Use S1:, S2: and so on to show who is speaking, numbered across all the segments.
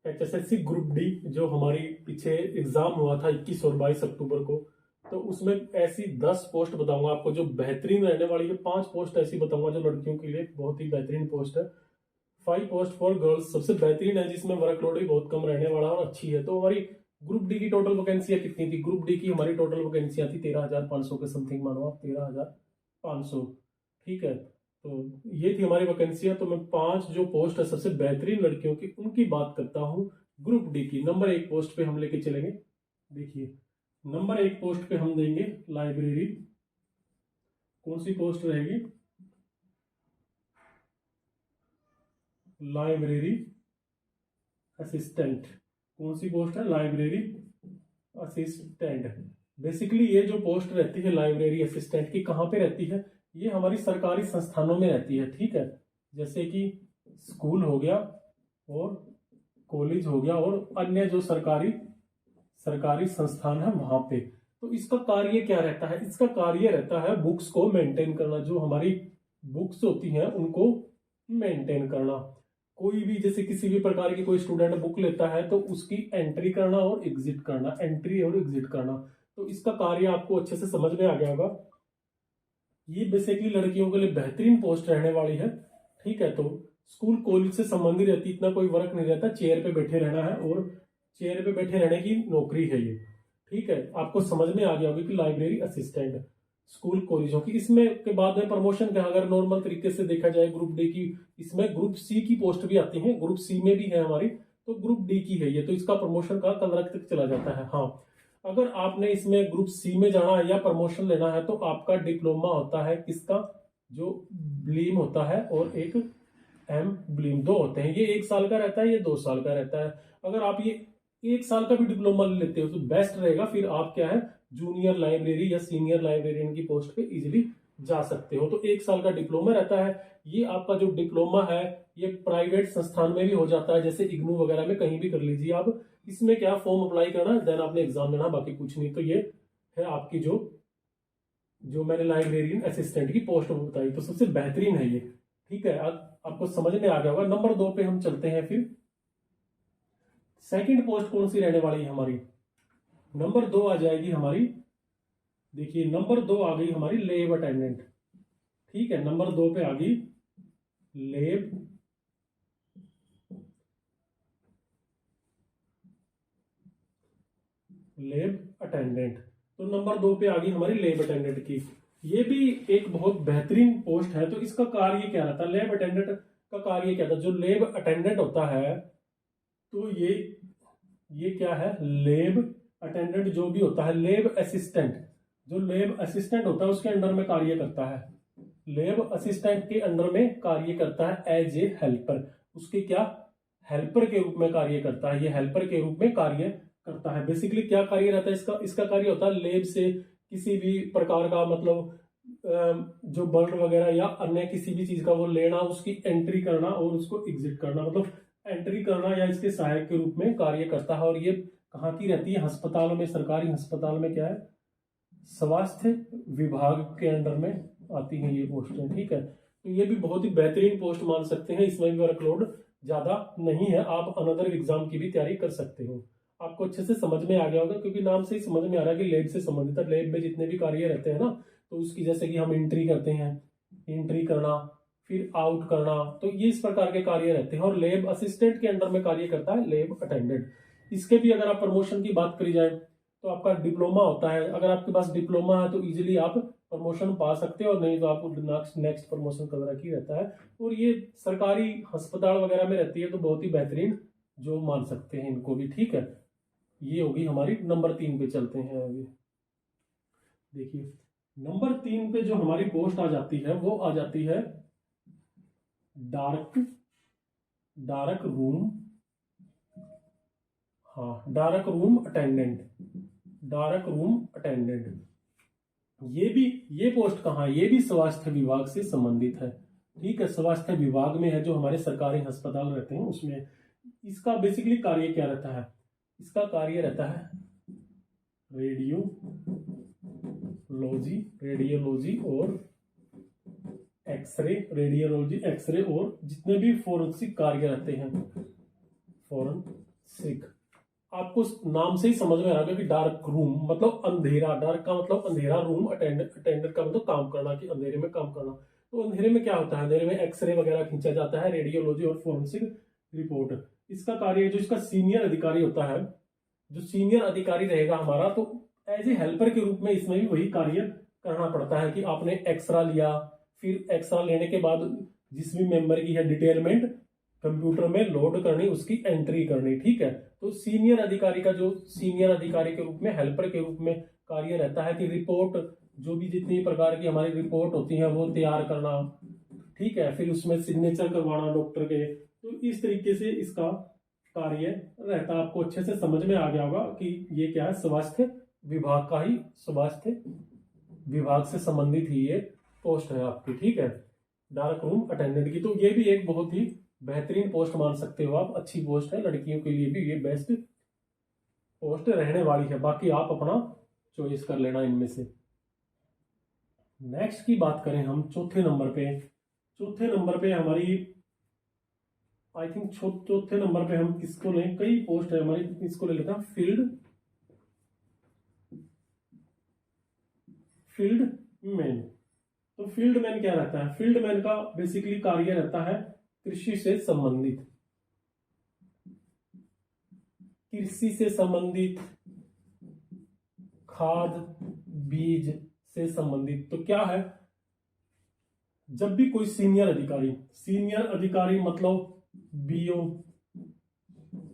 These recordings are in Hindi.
S1: HSSC ग्रुप डी जो हमारी पीछे एग्जाम हुआ था 21 और 22 अक्टूबर को, तो उसमें ऐसी 10 पोस्ट बताऊंगा आपको जो बेहतरीन रहने वाली है। 5 पोस्ट ऐसी बताऊंगा जो लड़कियों के लिए बहुत ही बेहतरीन पोस्ट है। 5 पोस्ट फॉर गर्ल्स सबसे बेहतरीन है, जिसमें वर्कलोड भी बहुत कम रहने वाला और अच्छी है। तो हमारी ग्रुप डी की टोटल वैकेंसियां कितनी थी? ग्रुप डी की हमारी टोटल वैकेंसियां थी 13,500 के समथिंग, मानो आप 13,500। ठीक है, तो ये थी हमारी वैकेंसियां। तो मैं 5 जो पोस्ट है सबसे बेहतरीन लड़कियों की, उनकी बात करता हूँ। ग्रुप डी की नंबर 1 पोस्ट पे हम लेके चलेंगे। देखिए, नंबर 1 पोस्ट पे हम देंगे लाइब्रेरी। कौन सी पोस्ट रहेगी? Library assistant. कौन सी पोस्ट है? Library assistant. बेसिकली ये जो पोस्ट रहती है लाइब्रेरी असिस्टेंट की, कहाँ पे रहती है? ये हमारी सरकारी संस्थानों में रहती है। ठीक है, जैसे कि स्कूल हो गया और कॉलेज हो गया और अन्य जो सरकारी संस्थान है वहां पे। तो इसका कार्य क्या रहता है? इसका कार्य रहता है बुक्स को मेंटेन करना। जो हमारी बुक्स होती हैं उनको मेंटेन करना। कोई भी, जैसे किसी भी प्रकार की कोई स्टूडेंट बुक लेता है तो उसकी एंट्री करना और एग्जिट करना, एंट्री और एग्जिट करना। तो इसका कार्य आपको अच्छे से समझ में आ गया होगा। ये बेसिकली लड़कियों के लिए बेहतरीन पोस्ट रहने वाली है। ठीक है, तो स्कूल कॉलेज से संबंधित रहती, इतना कोई वर्क नहीं रहता, चेयर पे बैठे रहना है और चेयर पे बैठे रहने की नौकरी है ये। ठीक है, आपको समझ में आ गया होगा कि लाइब्रेरी असिस्टेंट स्कूल कॉलेजों की। इसमें के बाद में प्रमोशन का अगर नॉर्मल तरीके से देखा जाए ग्रुप डी की, इसमें ग्रुप सी की पोस्ट भी आती है, ग्रुप सी में भी है हमारी, तो ग्रुप डी की है ये, तो इसका प्रमोशन का कल तक चला जाता है। हाँ, अगर आपने इसमें ग्रुप सी में जाना है या प्रमोशन लेना है तो आपका डिप्लोमा होता है किसका? जो ब्लीम होता है और एक एम ब्लीम, दो होते हैं। ये 1 साल का रहता है, ये 2 साल का रहता है। अगर आप ये 1 साल का भी डिप्लोमा ले लेते हो तो बेस्ट रहेगा। फिर आप क्या है, जूनियर लाइब्रेरी या सीनियर लाइब्रेरियन की पोस्ट पे इजिली जा सकते हो। तो 1 साल का डिप्लोमा रहता है। ये आपका जो डिप्लोमा है ये प्राइवेट संस्थान में भी हो जाता है, जैसे इग्नू वगैरह में कहीं भी कर लीजिए आप। इसमें क्या, फॉर्म अप्लाई करना, देन आपने एग्जाम देना, बाकी कुछ नहीं। तो ये है आपकी जो जो मैंने लाइब्रेरियन असिस्टेंट की पोस्ट बताई, तो सबसे बेहतरीन है ये। ठीक है, आपको समझ में आ गया होगा। नंबर 2 पे हम चलते हैं। फिर सेकंड पोस्ट कौन सी रहने वाली है हमारी? नंबर 2 आ जाएगी हमारी, देखिए नंबर 2 आ गई हमारी लेब अटेंडेंट। ठीक है, नंबर 2 पे आ गई लेब अटेंडेंट। तो नंबर 2 पे आ गई हमारी लेब अटेंडेंट की। ये भी एक बहुत बेहतरीन पोस्ट है। तो इसका कार्य क्या रहता है? लेब अटेंडेंट का कार्य क्या था? जो लेब अटेंडेंट होता है, तो ये क्या है? लेब अटेंडेंट जो भी होता है, लेब असिस्टेंट, जो लेब असिस्टेंट होता है उसके अंडर में कार्य करता है। लेब असिस्टेंट के अंडर में कार्य करता है एज ए हेल्पर। उसके क्या, हेल्पर के रूप में कार्य करता है। ये हेल्पर के रूप में कार्य करता है। बेसिकली क्या कार्य रहता है इसका? इसका कार्य होता है लेब से किसी भी प्रकार का, मतलब जो ब्लड वगैरह या अन्य किसी भी चीज का वो लेना, उसकी एंट्री करना और उसको एग्जिट करना, मतलब एंट्री करना, या इसके सहायक के रूप में कार्य करता है। और ये कहाँ की रहती है? अस्पतालों में, सरकारी अस्पताल में क्या है, स्वास्थ्य विभाग के अंडर में आती है ये पोस्टें। ठीक है, तो ये भी बहुत ही बेहतरीन पोस्ट मान सकते हैं। इसमें भी वर्कलोड ज्यादा नहीं है, आप अनदर एग्जाम की भी तैयारी कर सकते हो। आपको अच्छे से समझ में आ गया होगा, क्योंकि नाम से ही समझ में आ रहा है कि लेब से संबंधित है। लेब में जितने भी कार्य रहते हैं ना, तो उसकी जैसे कि हम एंट्री करते हैं, एंट्री करना, फिर आउट करना, तो ये इस प्रकार के कार्य रहते हैं। और लेब असिस्टेंट के अंडर में कार्य करता है लेब अटेंडेंट। इसके भी अगर आप प्रमोशन की बात करी जाए तो आपका डिप्लोमा होता है। अगर आपके पास डिप्लोमा है तो इजीली आप प्रमोशन पा सकते हो, और नहीं तो आपको नेक्स्ट प्रमोशन कल रखी रहता है। और ये सरकारी अस्पताल वगैरह में रहती है, तो बहुत ही बेहतरीन जो मान सकते हैं इनको भी। ठीक है, ये होगी हमारी। नंबर 3 पे चलते हैं अभी। देखिए, नंबर 3 पे जो हमारी पोस्ट आ जाती है वो आ जाती है डार्क रूम, हाँ, dark room attendant. Dark room attendant, ये पोस्ट कहाँ है? ये भी स्वास्थ्य विभाग से संबंधित है। ठीक है, स्वास्थ्य विभाग में है, जो हमारे सरकारी अस्पताल रहते हैं उसमें। इसका बेसिकली कार्य क्या रहता है? इसका कार्य रहता है रेडियोलॉजी और एक्सरे, रेडियोलॉजी, एक्सरे और जितने भी फोरेंसिक कार्य रहते हैं, सिक। आपको नाम से ही समझ में आ रहा है कि डार्क रूम मतलब अंधेरा, डार्क का मतलब अंधेरा, रूम अटेंडर का मतलब काम करना, कि अंधेरे में काम करना। तो अंधेरे में क्या होता है, अंधेरे में एक्सरे वगैरह खींचा जाता है, रेडियोलॉजी और फोरेंसिक रिपोर्ट इसका कार्य है। जो इसका सीनियर अधिकारी होता है, जो सीनियर अधिकारी रहेगा हमारा, तो एज ए हेल्पर के रूप में इसमें भी वही कार्य करना पड़ता है कि आपने एक्सरा लिया, फिर एक्सरा लेने के बाद जिस भी मेंबर की है डिटेलमेंट कंप्यूटर में लोड करनी, उसकी एंट्री करनी, ठीक है। तो सीनियर अधिकारी का जो सीनियर अधिकारी के रूप में, हेल्पर के रूप में कार्य रहता है कि रिपोर्ट, जो भी जितनी प्रकार की हमारी रिपोर्ट होती है वो तैयार करना, ठीक है, फिर उसमें सिग्नेचर करवाना डॉक्टर के। तो इस तरीके से इसका कार्य रहता है। आपको अच्छे से समझ में आ गया होगा कि ये क्या है, स्वास्थ्य विभाग का ही, स्वास्थ्य विभाग से संबंधित ही ये पोस्ट है आपकी, ठीक है, डार्क रूम अटेंडेंट की। तो ये भी एक बहुत ही बेहतरीन पोस्ट मान सकते हो आप, अच्छी पोस्ट है, लड़कियों के लिए भी ये बेस्ट पोस्ट रहने वाली है। बाकी आप अपना चॉइस कर लेना इनमें से। नेक्स्ट की बात करें हम चौथे नंबर पे, चौथे नंबर पे हमारी आई थिंक चौथे नंबर पे हम किसको लें, कई पोस्ट है हमारी, इसको ले लेते हैं फील्ड मैन। तो फील्ड मैन क्या रहता है, फील्ड मैन का बेसिकली कार्य रहता है कृषि से संबंधित, कृषि से संबंधित, खाद बीज से संबंधित। तो क्या है, जब भी कोई सीनियर अधिकारी मतलब बीओ,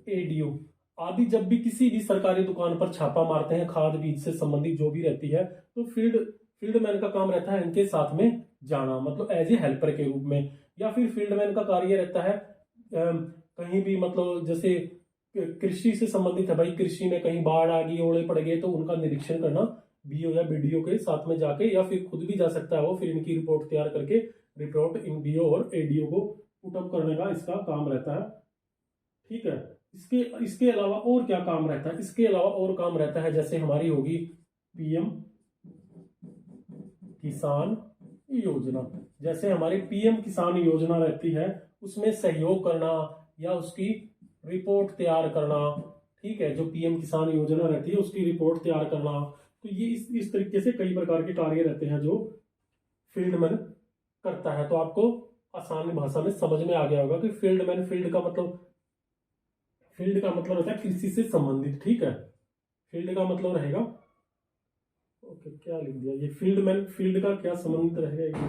S1: एडीओ आदि, जब भी किसी भी सरकारी दुकान पर छापा मारते हैं खाद बीज से संबंधित जो भी रहती है, तो फील्डमैन का काम रहता है इनके साथ में जाना, मतलब एज ए हेल्पर के रूप में। या फिर फील्डमैन का कार्य रहता है कहीं भी, मतलब जैसे कृषि से संबंधित है भाई, कृषि में कहीं बाढ़ आ गई, ओले पड़ गए, तो उनका निरीक्षण करना बीओ या बीडीओ के साथ में जाके, या फिर खुद भी जा सकता है वो, फिर इनकी रिपोर्ट तैयार करके रिपोर्ट इन बीओ और एडीओ को पुटअप करने का इसका काम रहता है, ठीक है। इसके अलावा और क्या काम रहता है, इसके अलावा और काम रहता है जैसे हमारी होगी पीएम किसान योजना। जैसे हमारी पीएम किसान योजना रहती है, उसमें सहयोग करना या उसकी रिपोर्ट तैयार करना, ठीक है, जो पीएम किसान योजना रहती है उसकी रिपोर्ट तैयार करना। तो ये इस तरीके से कई प्रकार के कार्य रहते हैं जो फील्डमैन करता है। तो आपको आसान भाषा में समझ में आ गया होगा कि फील्डमैन, फील्ड का मतलब होता है कृषि से संबंधित, ठीक है, फील्ड का मतलब रहेगा, ओके क्या लिख दिया ये, फील्डमैन, फील्ड का क्या संबंध रहेगा,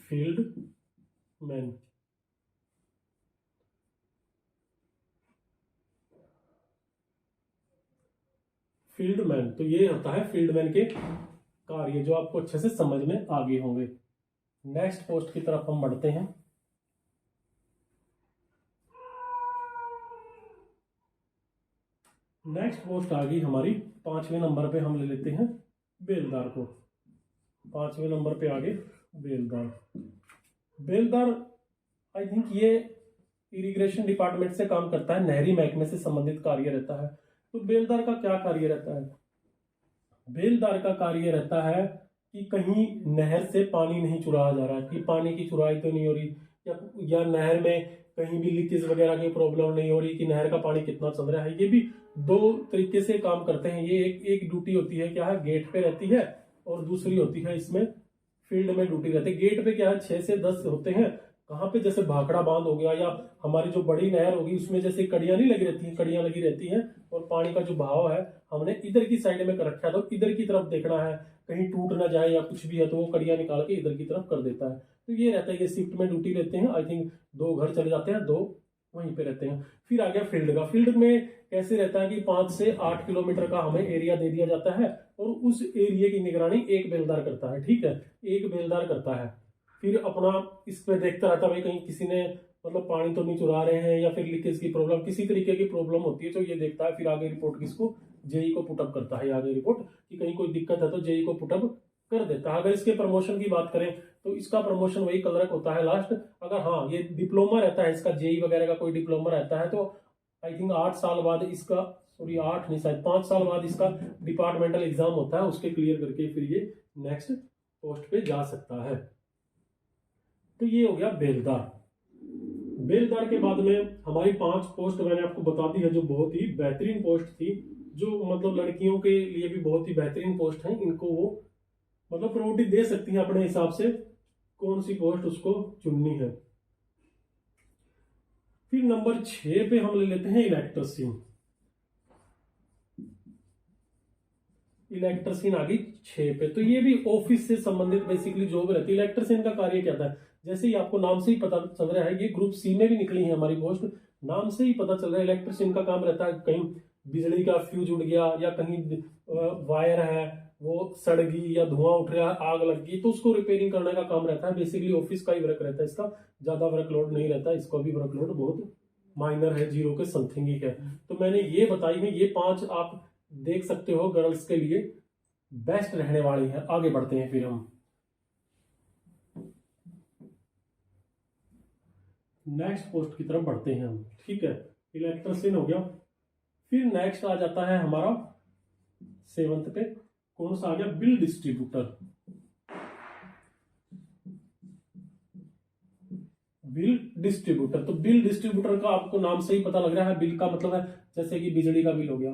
S1: फील्डमैन, फील्डमैन। तो ये होता है फील्डमैन के कार्य, जो आपको अच्छे से समझ में आ गए होंगे। नेक्स्ट पोस्ट की तरफ हम बढ़ते हैं। नेक्स्ट पोस्ट आ गई हमारी 5वें नंबर पे, हम ले लेते हैं बेलदार को। 5वें नंबर पे आगे बेलदार। बेलदार आई थिंक ये इरिगेशन डिपार्टमेंट से काम करता है, नहरी महकमे से संबंधित कार्य रहता है। तो बेलदार का क्या कार्य रहता है, बेलदार का कार्य रहता है कि कहीं नहर से पानी नहीं चुराया जा रहा है, कि पानी की चुराई तो नहीं हो रही, या नहर में कहीं भी लीकेज वगैरह की प्रॉब्लम नहीं हो रही, कि नहर का पानी कितना चल रहा है। ये भी दो तरीके से काम करते हैं। ये एक ड्यूटी होती है, क्या है, गेट पे रहती है, और दूसरी होती है इसमें फील्ड में ड्यूटी रहती है। गेट पे क्या है 6 से 10 होते हैं, कहाँ पे जैसे भाखड़ा बांध हो गया, या हमारी जो बड़ी नहर होगी उसमें जैसे कड़ियां नहीं लगी रहती हैं, कड़ियां लगी रहती हैं, और पानी का जो बहाव है हमने इधर की साइड में कर रखा है, तो इधर की तरफ देखना है कहीं टूट ना जाए या कुछ भी है, तो वो कड़ियां निकाल के इधर की तरफ कर देता है। तो ये रहता है, ये शिफ्ट में ड्यूटी रहते हैं। आई थिंक 2 घर चले जाते हैं, 2 वहीं पे रहते हैं। फिर आ गया फील्ड का। फील्ड में कैसे रहता है कि 5 से 8 किलोमीटर का हमें एरिया दे दिया जाता है, और उस एरिया की निगरानी एक बेलदार करता है, ठीक है, एक बेलदार करता है। फिर अपना इस पे देखता रहता है भाई कहीं किसी ने मतलब पानी तो नहीं चुरा रहे हैं, या फिर लीकेज की प्रॉब्लम, किसी तरीके की प्रॉब्लम होती है तो ये देखता है। फिर आगे रिपोर्ट किसको, जेई को पुटअप करता है आगे रिपोर्ट, कि कहीं कोई दिक्कत है तो जेई को पुटअप कर देता है। अगर इसके प्रमोशन की बात करें तो इसका प्रमोशन वही क्लर्क होता है लास्ट। अगर हाँ ये डिप्लोमा रहता है इसका, जेई वगैरह का कोई डिप्लोमा रहता है, तो आई थिंक 8 साल बाद इसका, सॉरी 8 नहीं शायद 5 साल बाद इसका डिपार्टमेंटल एग्जाम होता है, उसके क्लियर करके फिर ये नेक्स्ट पोस्ट पे जा सकता है। तो ये हो गया बेलदार। बेलदार के बाद में हमारी 5 पोस्ट मैंने आपको बता दी है, जो बहुत ही बेहतरीन पोस्ट थी, जो मतलब लड़कियों के लिए भी बहुत ही बेहतरीन पोस्ट है। इनको वो मतलब प्रायोरिटी दे सकती हैं अपने हिसाब से, कौन सी पोस्ट उसको चुननी है। फिर नंबर 6 पे हम ले लेते हैं इलेक्ट्रीशियन। इलेक्ट्रीशियन आ गई 6 पे। तो ये भी ऑफिस से संबंधित बेसिकली जॉब रहती है। इलेक्ट्रीशियन का कार्य क्या था, जैसे ही आपको नाम से ही पता चल रहा है, ये ग्रुप सी में भी निकली है हमारी पोस्ट, नाम से ही पता चल रहा है इलेक्ट्रीशियन का काम रहता है, कहीं बिजली का फ्यूज उड़ गया या कहीं वायर है वो सड़ गई या धुआं उठ रहा है, आग लग गई, तो उसको रिपेयरिंग करने का काम रहता है। बेसिकली ऑफिस का ही वर्क रहता है, इसका ज्यादा वर्कलोड नहीं रहता, इसका भी वर्कलोड बहुत माइनर है, 0 के समथिंग ही है। तो मैंने ये बताई है, ये 5 आप देख सकते हो गर्ल्स के लिए बेस्ट रहने वाली है। आगे बढ़ते हैं फिर हम नेक्स्ट पोस्ट की तरफ बढ़ते हैं हम, ठीक है। इलेक्ट्रीशियन हो गया। फिर नेक्स्ट आ जाता है हमारा 7th पे, कौन सा आ गया, बिल डिस्ट्रीब्यूटर। बिल डिस्ट्रीब्यूटर, तो बिल डिस्ट्रीब्यूटर का आपको नाम से ही पता लग रहा है, बिल का मतलब है जैसे कि बिजली का बिल हो गया,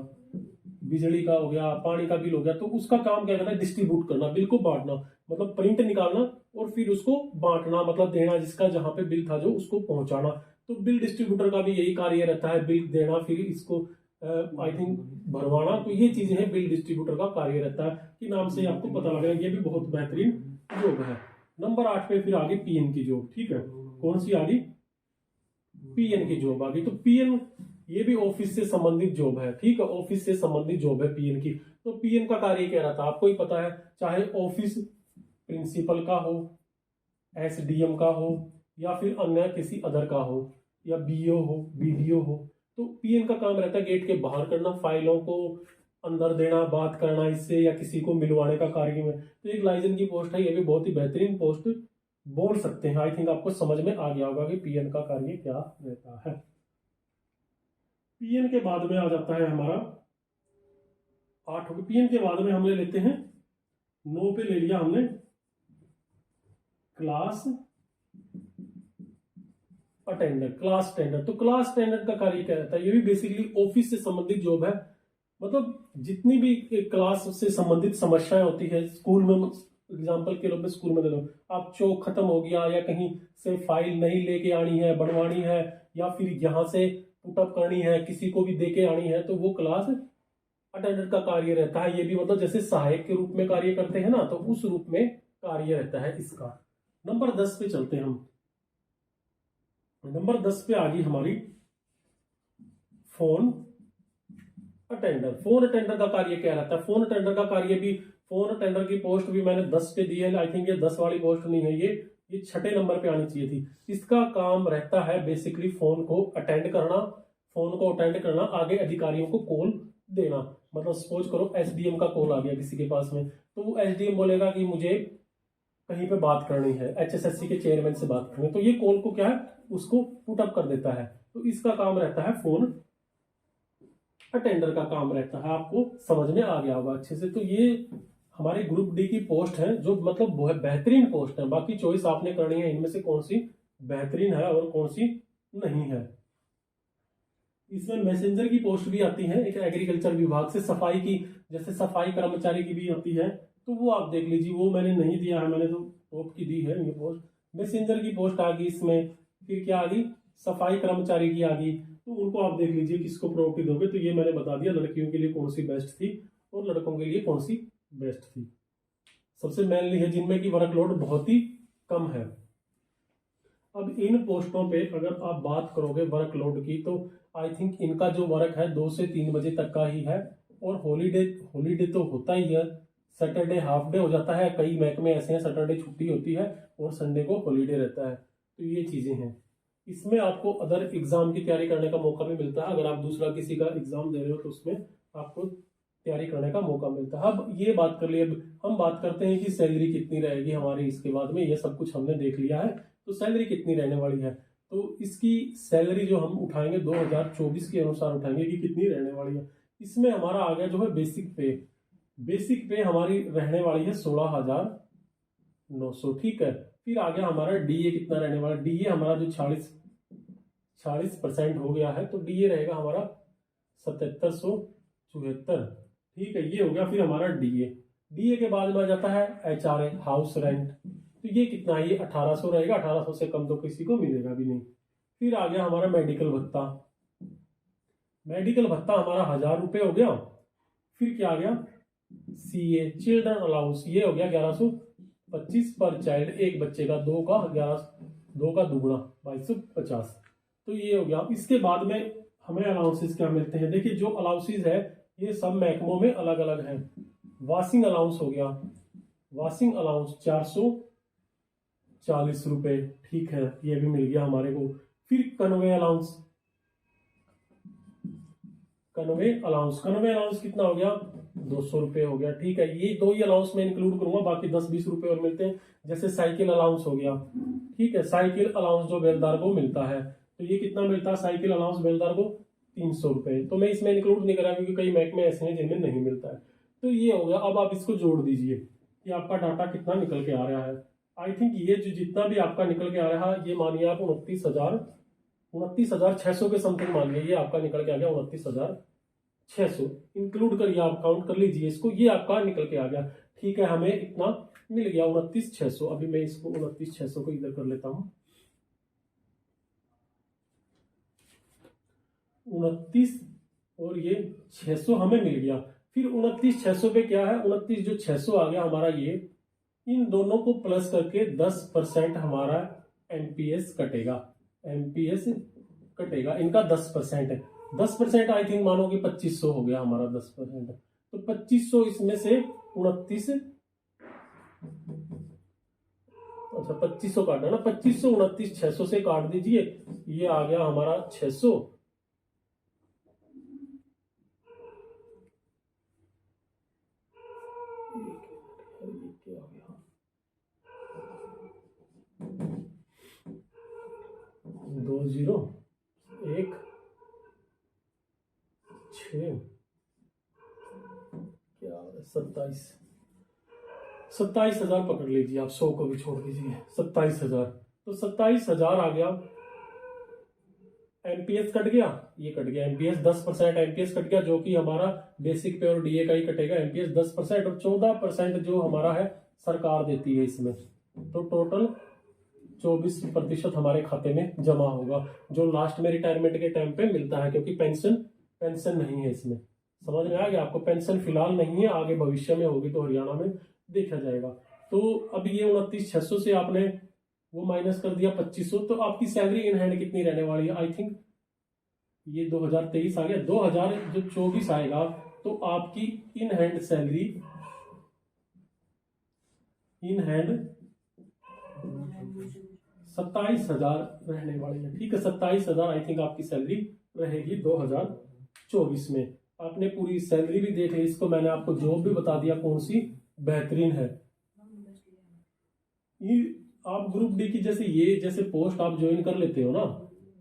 S1: बिजली का हो गया, पानी का बिल हो गया, तो उसका काम क्या करता है, डिस्ट्रीब्यूट करना, बिल को बांटना, मतलब प्रिंट निकालना और फिर उसको बांटना, मतलब देना, जिसका जहां पे बिल था जो उसको पहुंचाना। तो बिल डिस्ट्रीब्यूटर का भी यही कार्य रहता है, बिल देना, फिर इसको आई थिंक भरवाना। तो ये चीजें हैं, बिल डिस्ट्रीब्यूटर का कार्य रहता है, कि नाम से आपको पता लग रहा है, ये भी बहुत बेहतरीन जॉब है। नंबर 8 पे फिर आगे पीएन की जॉब, ठीक है। कौन सी आ गई, पीएन की जॉब आ गई। तो पीएन ये भी ऑफिस से संबंधित जॉब है, ठीक है, ऑफिस से संबंधित जॉब है पीएन की। तो पीएन का कार्य क्या रहता है आपको ही पता है, चाहे ऑफिस प्रिंसिपल का हो, एसडीएम का हो, या फिर अन्य किसी अदर का हो, या बीओ हो, बीडीओ हो। तो पीएन का काम रहता है गेट के बाहर करना, फाइलों को अंदर देना, बात करना इससे, या किसी को मिलवाने का कार्य में। तो एक लाइजन की पोस्ट है, ये भी बहुत ही बेहतरीन पोस्ट बोल सकते हैं। आई थिंक आपको समझ में आ गया होगा कि पीएन का कार्य क्या रहता है। पीएन के बाद में आ जाता है हमारा 8। पीएन के बाद में हम ले लेते हैं 9 पे ले लिया हमने क्लास अटेंडेंट, क्लास अटेंडेंट। तो क्लास अटेंडेंट का कार्य क्या रहता है, ये भी बेसिकली ऑफिस से संबंधित जॉब है। मतलब जितनी भी क्लास से संबंधित समस्याएं होती है स्कूल में, एग्जाम्पल के रूप में स्कूल में ले लो, आप चौक खत्म हो गया, या कहीं से फाइल नहीं लेके आनी है, बनवानी है, या फिर यहाँ से पुटअप करनी है, किसी को भी देके आनी है, तो वो क्लास अटेंडेंट का कार्य रहता है। ये भी मतलब जैसे सहायक के रूप में कार्य करते हैं ना, तो उस रूप में कार्य रहता है इसका। नंबर 10 पे चलते हैं हम। नंबर 10 पे आ गई हमारी फोन अटेंडर। फोन अटेंडर का कार्य क्या रहता है, फोन अटेंडर का कार्य भी, फोन अटेंडर की पोस्ट भी मैंने 10 पे दी है। आई थिंक ये 10 वाली पोस्ट नहीं है, ये 6ठे नंबर पे आनी चाहिए थी। इसका काम रहता है बेसिकली फोन को अटेंड करना, फोन को अटेंड करना, आगे अधिकारियों को कॉल देना। मतलब सपोज करो एसडीएम का कॉल आ गया किसी के पास में, तो वो एसडीएम बोलेगा कि मुझे कहीं पे बात करनी है, एचएसएससी के चेयरमैन से बात करनी है, तो ये कॉल को क्या है, उसको पुटअप कर देता है। तो इसका काम रहता है फोन अटेंडर का काम रहता है। आपको समझ में आ गया होगा अच्छे से। तो ये हमारे ग्रुप डी की पोस्ट है, जो मतलब बहुत बेहतरीन पोस्ट है। बाकी चॉइस आपने करनी है इनमें से कौन सी बेहतरीन है और कौन सी नहीं है। इसमें मैसेंजर की पोस्ट भी आती है एक एग्रीकल्चर विभाग से, सफाई की, जैसे सफाई कर्मचारी की भी आती है, तो वो आप देख लीजिए। वो मैंने नहीं दिया है, मैंने तो टॉप की दी है ये पोस्ट। मैसेंजर की पोस्ट आ गई इसमें। फिर क्या आ गई, सफाई कर्मचारी की आ गई। तो उनको आप देख लीजिए किसको प्रायोरिटी दोगे। तो ये मैंने बता दिया लड़कियों के लिए कौन सी बेस्ट थी और लड़कों के लिए कौन सी बेस्ट थी। सबसे मेनली है जिनमें की वर्कलोड बहुत ही कम है। अब इन पोस्टों पे अगर आप बात करोगे वर्कलोड की, तो आई थिंक इनका जो वर्क है 2 से 3 बजे तक का ही है। और हॉलीडे तो होता ही है, सैटरडे हाफ डे हो जाता है, कई महकमे ऐसे हैं सैटरडे छुट्टी होती है और संडे को हॉलीडे रहता है। तो ये चीजें हैं। इसमें आपको अदर एग्जाम की तैयारी करने का मौका भी मिलता है। अगर आप दूसरा किसी का एग्जाम दे रहे हो तो उसमें आपको तैयारी करने का मौका मिलता है। अब ये बात कर लिए, अब हम बात करते हैं कि सैलरी कितनी रहेगी हमारी इसके बाद में। ये सब कुछ हमने देख लिया है, तो सैलरी कितनी रहने वाली है। तो इसकी सैलरी जो हम उठाएंगे 2024 के अनुसार उठाएंगे कि कितनी रहने वाली है। इसमें हमारा आ गया जो है बेसिक पे। बेसिक पे हमारी रहने वाली है 16,900, ठीक है। फिर आ गया हमारा डीए कितना रहने वाला, डीए हमारा जो 40% हो गया है, तो डीए रहेगा हमारा 7774। ठीक है, ये हो गया फिर हमारा डीए। डीए के बाद में आ जाता है एचआरए, हाउस रेंट। तो ये कितना है, ये 1800 रहेगा, 1800 से कम तो किसी को मिलेगा भी नहीं। फिर आ गया हमारा मेडिकल भत्ता। मेडिकल भत्ता हमारा 1000 रुपये हो गया। फिर क्या आ गया, सीए चिल्ड्रन अलाउंस, ये हो गया 1125 पर चाइल्ड, एक बच्चे का, दो का 2 का 2250। तो ये हो गया। इसके बाद में हमें अलाउंसेस क्या मिलते हैं, देखिए जो अलाउंसेस है ये सब महकमों में अलग अलग है। वॉशिंग अलाउंस हो गया, वॉशिंग अलाउंस 440 रुपए, ठीक है, ये भी मिल गया हमारे को। फिर कन्वे अलाउंस, कन्वे अलाउंस कितना हो गया, 200 रुपये हो गया। ठीक है, ये 2 ही अलाउंस में इंक्लूड करूंगा, बाकी 10-20 रुपए और मिलते हैं। जैसे साइकिल अलाउंस हो गया, ठीक है, साइकिल अलाउंस जो बेलदार को मिलता है, तो ये कितना मिलता है साइकिल अलाउंस बेलदार को, 300 रुपये। तो मैं इसमें इंक्लूड नहीं करा क्योंकि कई महकमे ऐसे हैं जिनमें नहीं मिलता है। तो ये हो गया। अब आप इसको जोड़ दीजिए कि आपका डाटा कितना निकल के आ रहा है। आई थिंक ये जो जितना भी आपका निकल के आ रहा है, ये मानिए आप 29,600 के समथिंग मानिए, ये आपका निकल के आ गया 29,600। इंक्लूड करिए, आप काउंट कर लीजिए इसको, ये आपका निकल के आ गया। ठीक है, हमें इतना मिल गया 29,600। अभी मैं इसको 29,600 को इधर कर लेता हूं, 29 और ये 600 हमें मिल गया। फिर 29,600 पे क्या है, 29 जो 600 आ गया हमारा, ये इन दोनों को प्लस करके 10% हमारा एमपीएस कटेगा, एमपीएस कटेगा, इनका 10% है। 10% आई थिंक मानो कि 2500 हो गया हमारा 10%। तो 2500 इसमें से 29, अच्छा 2500 काटना ना, 2500 29,600 से काट दीजिए, ये आ गया हमारा 600। दो 0 1 6 क्या 27,000 पकड़ लीजिए आप, 100 को भी छोड़ दीजिए, 27,000। तो 27,000 आ गया। एमपीएस कट गया, ये कट गया एमपीएस, 10% एमपीएस कट गया, जो कि हमारा बेसिक पे और डीए का ही कटेगा एमपीएस 10%, और 14% जो हमारा है सरकार देती है इसमें। तो टोटल 24% हमारे खाते में जमा होगा, जो लास्ट में रिटायरमेंट के टाइम पे मिलता है, क्योंकि पेंशन नहीं है इसमें। समझ में आ गया आपको, पेंशन फिलहाल नहीं है, आगे भविष्य में होगी तो हरियाणा में देखा जाएगा। तो अब ये 29,600 से आपने वो माइनस कर दिया 2500, तो आपकी सैलरी इन हैंड कितनी रहने वाली है, आई थिंक ये 2023 आ गया, 2024 आएगा, तो आपकी in hand salary, in hand 27,000 रहने वाली है। ठीक है, 27,000 आई थिंक आपकी सैलरी रहेगी 2024 में। आपने पूरी सैलरी भी देख ली, इसको मैंने आपको जॉब भी बता दिया कौन सी बेहतरीन है। ये आप ग्रुप डी की जैसे पोस्ट आप ज्वाइन कर लेते हो ना,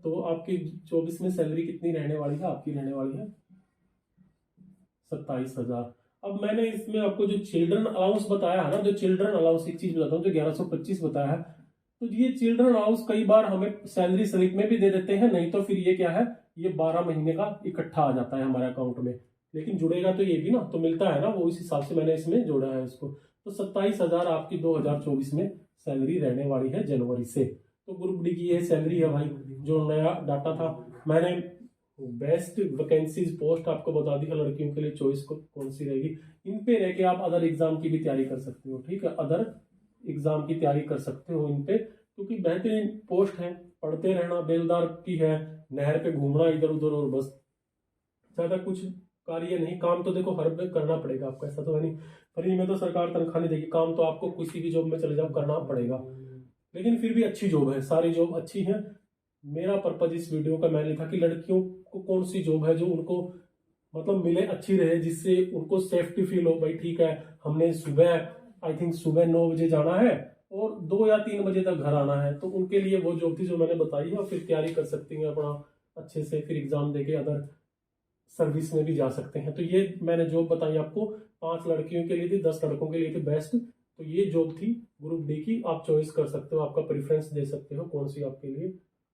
S1: तो आपकी 24 में सैलरी कितनी रहने वाली है, आपकी रहने वाली है 27,000। अब मैंने इसमें आपको जो चिल्ड्रन अलाउंस बताया है ना, जो चिल्ड्रन अलाउंस, एक चीज बताता हूँ, जो 1125 बताया है, तो ये चिल्ड्रन अलाउंस कई बार हमें सैलरी स्लिप में भी दे देते हैं, नहीं तो फिर ये क्या है, ये 12 महीने का इकट्ठा आ जाता है हमारे अकाउंट में, लेकिन जुड़ेगा तो ये भी ना, तो मिलता है ना वो, इस हिसाब से मैंने इसमें जोड़ा है इसको। तो 27,000 आपकी 2024 में सैलरी रहने वाली है जनवरी से। तो ग्रुप डी की ये सैलरी है भाई, जो नया डाटा था। मैंने बेस्ट वैकेंसीज पोस्ट आपको बता दी है, लड़कियों के लिए चॉइस को कौन सी रहेगी, इन पे रह के आप अदर एग्जाम की भी तैयारी कर सकते हो। ठीक है, अदर एग्जाम की तैयारी कर सकते हो इन पे, क्योंकि बेहतरीन पोस्ट है, पढ़ते रहना, बेलदार की है, नहर पे घूमना इधर उधर, और बस ज्यादा कुछ कार्य नहीं। काम तो देखो हर में करना पड़ेगा आपको, ऐसा तो है नहीं, फ्री में तो सरकार तनख्वाह नहीं देगी, काम तो आपको किसी भी जॉब में चले जाओ करना पड़ेगा, लेकिन फिर भी अच्छी जॉब है, सारी जॉब अच्छी है। मेरा पर्पज इस वीडियो का मैंने था कि लड़कियों को कौन सी जॉब है जो उनको मतलब मिले, अच्छी रहे, जिससे उनको सेफ्टी फील हो, भाई ठीक है हमने सुबह आई थिंक सुबह 9 बजे जाना है और 2 या 3 बजे तक घर आना है, तो उनके लिए वो जॉब थी जो मैंने बताई है, और फिर तैयारी कर सकती हैं अपना अच्छे से, फिर एग्जाम देके अदर सर्विस में भी जा सकते हैं। तो ये मैंने जॉब बताई आपको, 5 लड़कियों के लिए थी, 10 लड़कों के लिए थी बेस्ट। तो ये जॉब थी ग्रुप डी की, आप चॉइस कर सकते हो, आपका प्रेफरेंस दे सकते हो कौन सी आपके लिए